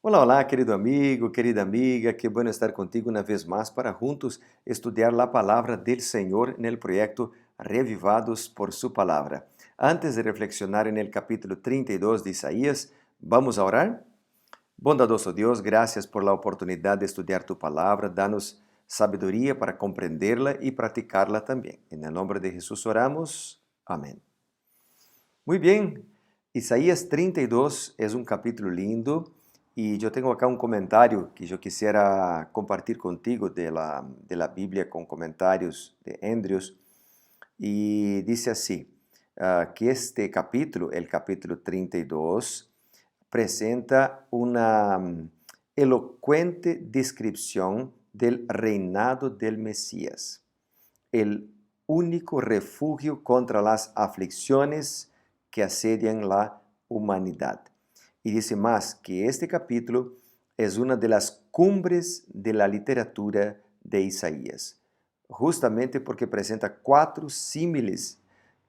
Olá, olá, querido amigo, querida amiga, qué bueno estar contigo una vez más para juntos estudiar la palabra del Señor en el proyecto Revivados por su palabra. Antes de reflexionar en el capítulo 32 de Isaías, vamos a orar. Bondadoso Dios, gracias por la oportunidad de estudiar tu palabra. Danos sabiduría para comprenderla y practicarla también. En el nombre de Jesús oramos. Amén. Muy bien, Isaías 32 es un capítulo lindo y yo tengo acá un comentario que yo quisiera compartir contigo de la Biblia con comentarios de Andrews y dice así, que este capítulo, el capítulo 32, presenta una elocuente descripción del reinado del Mesías, el único refugio contra las aflicciones que asedian la humanidad. Y dice más que este capítulo es una de las cumbres de la literatura de Isaías, justamente porque presenta 4 símiles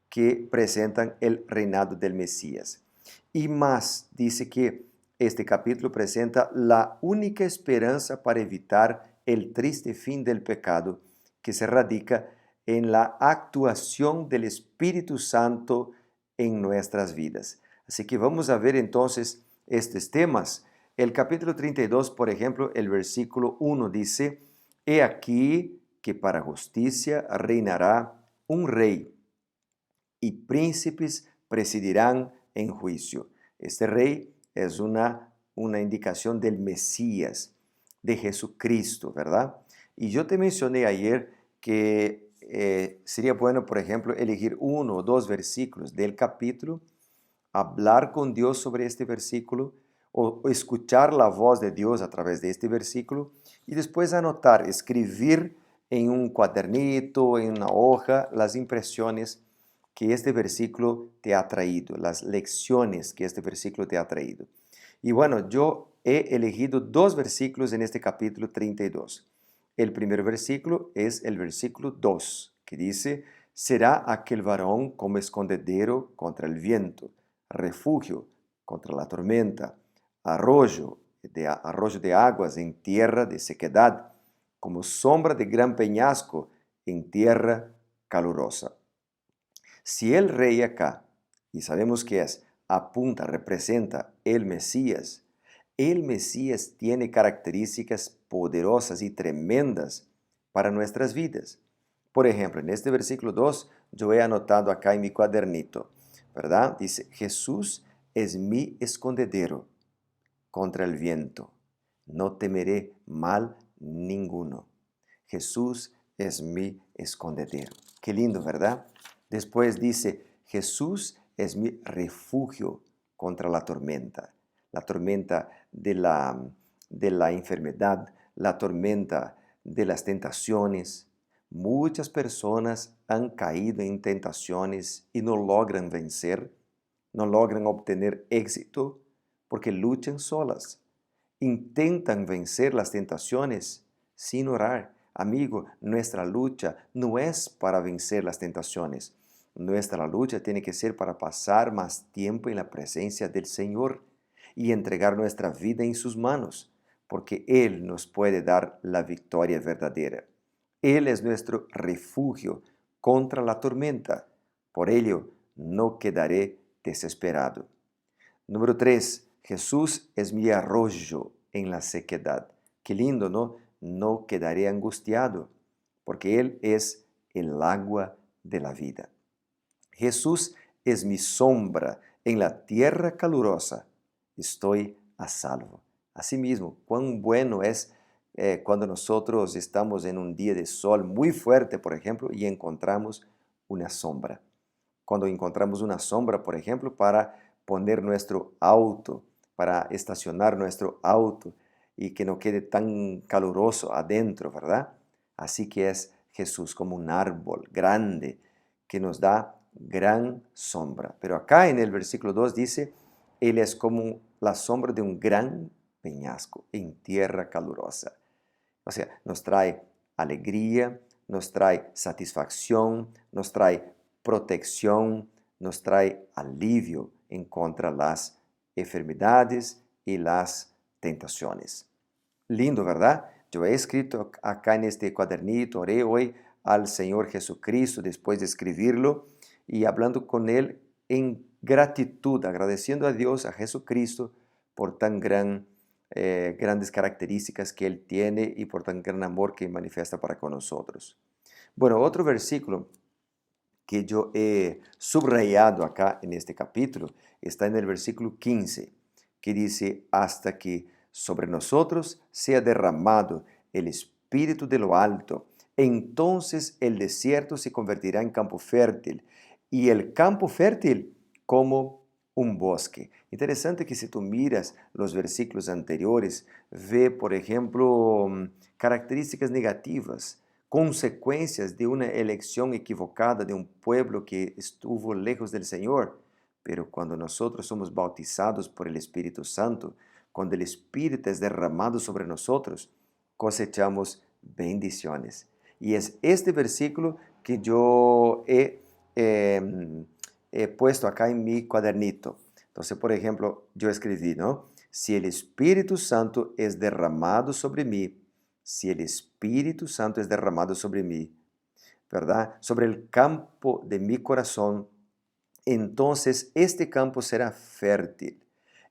que presentan el reinado del Mesías. Y más, dice que este capítulo presenta la única esperanza para evitar el triste fin del pecado que se radica en la actuación del Espíritu Santo en nuestras vidas. Así que vamos a ver entonces estos temas. El capítulo 32, por ejemplo, el versículo 1 dice, He aquí que para justicia reinará un rey y príncipes presidirán en juicio. Este rey es una indicación del Mesías, de Jesucristo, ¿verdad? Y yo te mencioné ayer que sería bueno, por ejemplo, elegir 1 o 2 versículos del capítulo, hablar con Dios sobre este versículo o escuchar la voz de Dios a través de este versículo y después anotar, escribir en un cuadernito, en una hoja, las impresiones que este versículo te ha traído, las lecciones que este versículo te ha traído. Y bueno, yo he elegido 2 versículos en este capítulo 32. El primer versículo es el versículo 2, que dice, será aquel varón como escondedero contra el viento, refugio contra la tormenta, arroyo de aguas en tierra de sequedad, como sombra de gran peñasco en tierra calurosa. Si el rey acá, y sabemos que es, apunta, representa el Mesías tiene características poderosas y tremendas para nuestras vidas. Por ejemplo, en este versículo 2, yo he anotado acá en mi cuadernito, ¿verdad? Dice, Jesús es mi escondedero contra el viento. No temeré mal ninguno. Jesús es mi escondedero. Qué lindo, ¿verdad? Después dice, Jesús es mi refugio contra la tormenta de la enfermedad, la tormenta de las tentaciones. Muchas personas han caído en tentaciones y no logran vencer, no logran obtener éxito porque luchan solas. Intentan vencer las tentaciones sin orar. Amigo, nuestra lucha no es para vencer las tentaciones. Nuestra lucha tiene que ser para pasar más tiempo en la presencia del Señor y entregar nuestra vida en sus manos, porque Él nos puede dar la victoria verdadera. Él es nuestro refugio contra la tormenta. Por ello, no quedaré desesperado. Número 3, Jesús es mi arroyo en la sequedad. Qué lindo, ¿no? No quedaré angustiado, porque Él es el agua de la vida. Jesús es mi sombra en la tierra calurosa. Estoy a salvo. Asimismo, cuán bueno es cuando nosotros estamos en un día de sol muy fuerte, por ejemplo, y encontramos una sombra. Cuando encontramos una sombra, por ejemplo, para poner nuestro auto, para estacionar nuestro auto y que no quede tan caluroso adentro, ¿verdad? Así que es Jesús como un árbol grande que nos da gran sombra. Pero acá en el versículo 2 dice, Él es como la sombra de un gran peñasco en tierra calurosa. O sea, nos trae alegría, nos trae satisfacción, nos trae protección, nos trae alivio en contra las enfermedades y las tentaciones. Lindo, ¿verdad? Yo he escrito acá en este cuadernito, oré hoy al Señor Jesucristo después de escribirlo y hablando con Él en gratitud, agradeciendo a Dios, a Jesucristo, por tan grandes características que Él tiene y por tan gran amor que manifiesta para con nosotros. Bueno, otro versículo que yo he subrayado acá en este capítulo está en el versículo 15, que dice, hasta que sobre nosotros sea derramado el Espíritu de lo alto, entonces el desierto se convertirá en campo fértil y el campo fértil como un bosque. Interesante que si tú miras los versículos anteriores, ve, por ejemplo, características negativas, consecuencias de una elección equivocada de un pueblo que estuvo lejos del Señor. Pero cuando nosotros somos bautizados por el Espíritu Santo, cuando el Espíritu es derramado sobre nosotros, cosechamos bendiciones. Y es este versículo que yo he puesto acá en mi cuadernito. Entonces, por ejemplo, yo escribí, ¿no? Si el Espíritu Santo es derramado sobre mí, si el Espíritu Santo es derramado sobre mí, ¿verdad? Sobre el campo de mi corazón, entonces este campo será fértil.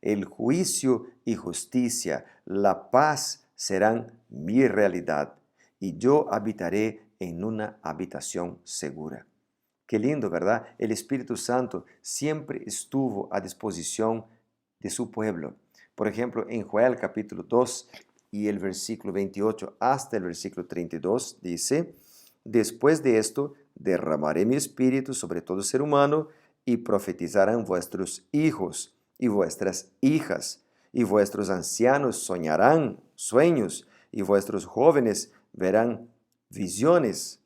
El juicio y justicia, la paz serán mi realidad y yo habitaré en una habitación segura. Qué lindo, ¿verdad? El Espíritu Santo siempre estuvo a disposición de su pueblo. Por ejemplo, en Joel capítulo 2 y el versículo 28 hasta el versículo 32 dice, después de esto derramaré mi espíritu sobre todo ser humano y profetizarán vuestros hijos y vuestras hijas, y vuestros ancianos soñarán sueños, y vuestros jóvenes verán visiones.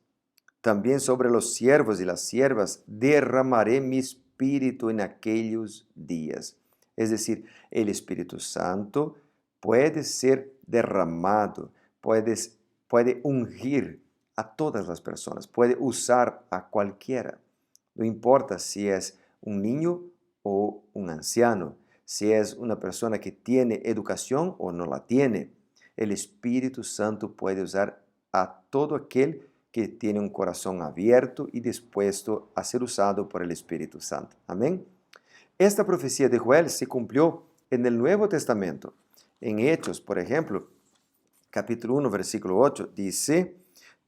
También sobre los siervos y las siervas derramaré mi espíritu en aquellos días. Es decir, el Espíritu Santo puede ser derramado, puede ungir a todas las personas, puede usar a cualquiera. No importa si es un niño o un anciano, si es una persona que tiene educación o no la tiene. El Espíritu Santo puede usar a todo aquel que tiene un corazón abierto y dispuesto a ser usado por el Espíritu Santo. Amén. Esta profecía de Joel se cumplió en el Nuevo Testamento. En Hechos, por ejemplo, capítulo 1, versículo 8, dice,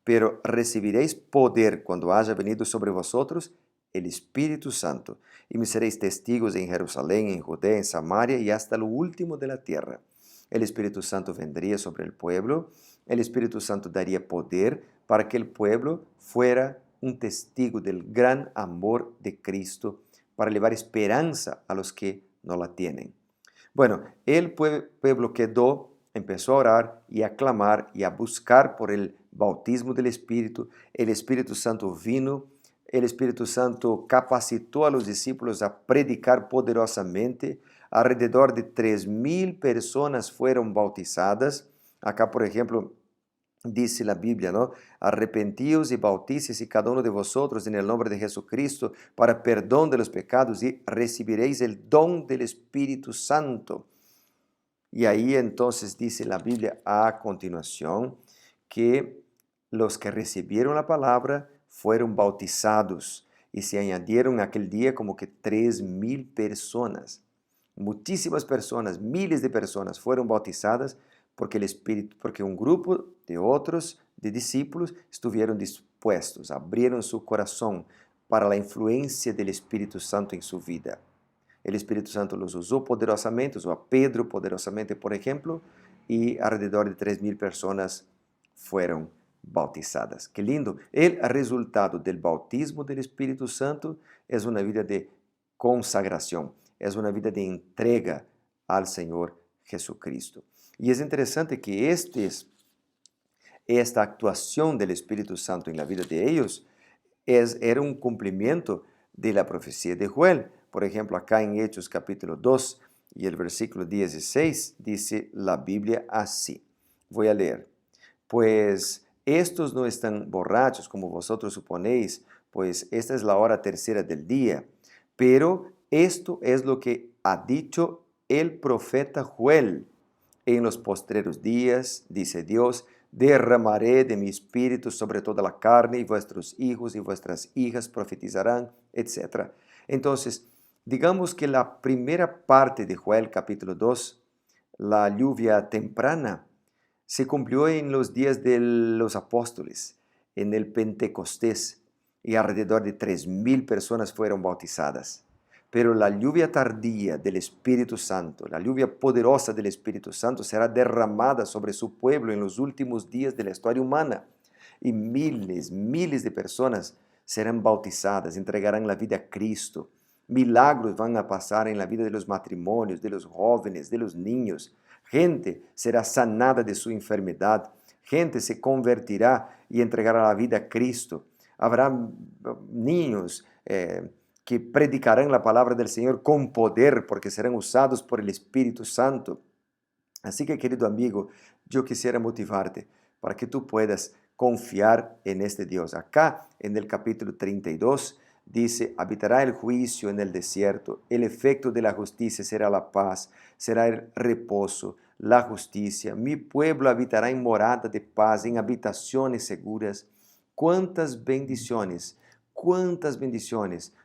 pero recibiréis poder cuando haya venido sobre vosotros el Espíritu Santo, y me seréis testigos en Jerusalén, en Judea, en Samaria y hasta lo último de la tierra. El Espíritu Santo vendría sobre el pueblo, el Espíritu Santo daría poder para que el pueblo fuera un testigo del gran amor de Cristo, para llevar esperanza a los que no la tienen. Bueno, el pueblo quedó, empezó a orar y a clamar y a buscar por el bautismo del Espíritu. El Espíritu Santo vino, el Espíritu Santo capacitó a los discípulos a predicar poderosamente. Alrededor de 3,000 personas fueron bautizadas. Acá, por ejemplo, dice la Biblia, ¿no? Arrepentíos y bautícese cada uno de vosotros en el nombre de Jesucristo para perdón de los pecados y recibiréis el don del Espíritu Santo. Y ahí entonces dice la Biblia a continuación que los que recibieron la palabra fueron bautizados y se añadieron aquel día como que 3,000 personas. Muchísimas personas, miles de personas fueron bautizadas porque el Espíritu, porque un grupo de otros, de discípulos, estuvieron dispuestos, abrieron su corazón para la influencia del Espíritu Santo en su vida. El Espíritu Santo los usó poderosamente, usó a Pedro poderosamente, por ejemplo, y alrededor de 3,000 personas fueron bautizadas. Qué lindo. El resultado del bautismo del Espíritu Santo es una vida de consagración, es una vida de entrega al Señor Jesucristo. Y es interesante que esta actuación del Espíritu Santo en la vida de ellos era un cumplimiento de la profecía de Joel. Por ejemplo, acá en Hechos capítulo 2 y el versículo 16 dice la Biblia así. Voy a leer. Pues estos no están borrachos como vosotros suponéis, pues esta es la hora tercera del día. Pero esto es lo que ha dicho el profeta Joel. En los postreros días, dice Dios, derramaré de mi espíritu sobre toda la carne, y vuestros hijos y vuestras hijas profetizarán, etc. Entonces, digamos que la primera parte de Joel capítulo 2, la lluvia temprana, se cumplió en los días de los apóstoles, en el Pentecostés, y alrededor de 3,000 personas fueron bautizadas. Pero la lluvia tardía del Espíritu Santo, la lluvia poderosa del Espíritu Santo será derramada sobre su pueblo en los últimos días de la historia humana. Y miles de personas serán bautizadas, entregarán la vida a Cristo. Milagros van a pasar en la vida de los matrimonios, de los jóvenes, de los niños. Gente será sanada de su enfermedad. Gente se convertirá y entregará la vida a Cristo. Habrá niños que predicarán la palabra del Señor con poder, porque serán usados por el Espíritu Santo. Así que, querido amigo, yo quisiera motivarte para que tú puedas confiar en este Dios. Acá, en el capítulo 32, dice, habitará el juicio en el desierto, el efecto de la justicia será la paz, será el reposo, la justicia. Mi pueblo habitará en morada de paz, en habitaciones seguras. Cuántas bendiciones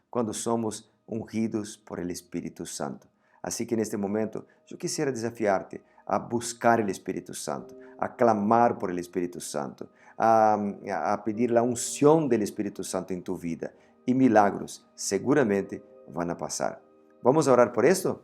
cuando somos ungidos por el Espíritu Santo. Así que en este momento yo quisiera desafiarte a buscar el Espíritu Santo, a clamar por el Espíritu Santo, a pedir la unción del Espíritu Santo en tu vida. Y milagros seguramente van a pasar. Vamos a orar por esto.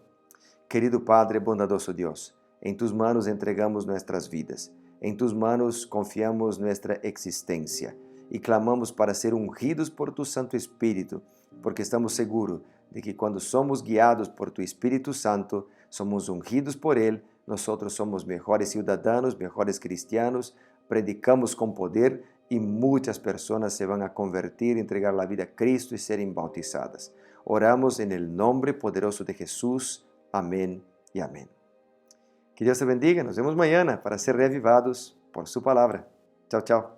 Querido Padre, bondadoso Dios, en tus manos entregamos nuestras vidas. En tus manos confiamos nuestra existencia y clamamos para ser ungidos por tu Santo Espíritu, porque estamos seguros de que cuando somos guiados por tu Espíritu Santo, somos ungidos por Él, nosotros somos mejores ciudadanos, mejores cristianos, predicamos con poder y muchas personas se van a convertir, entregar la vida a Cristo y serem bautizadas. Oramos en el nombre poderoso de Jesús. Amén y amén. Que Dios te bendiga. Nos vemos mañana para ser reavivados por su palabra. Chao, chao.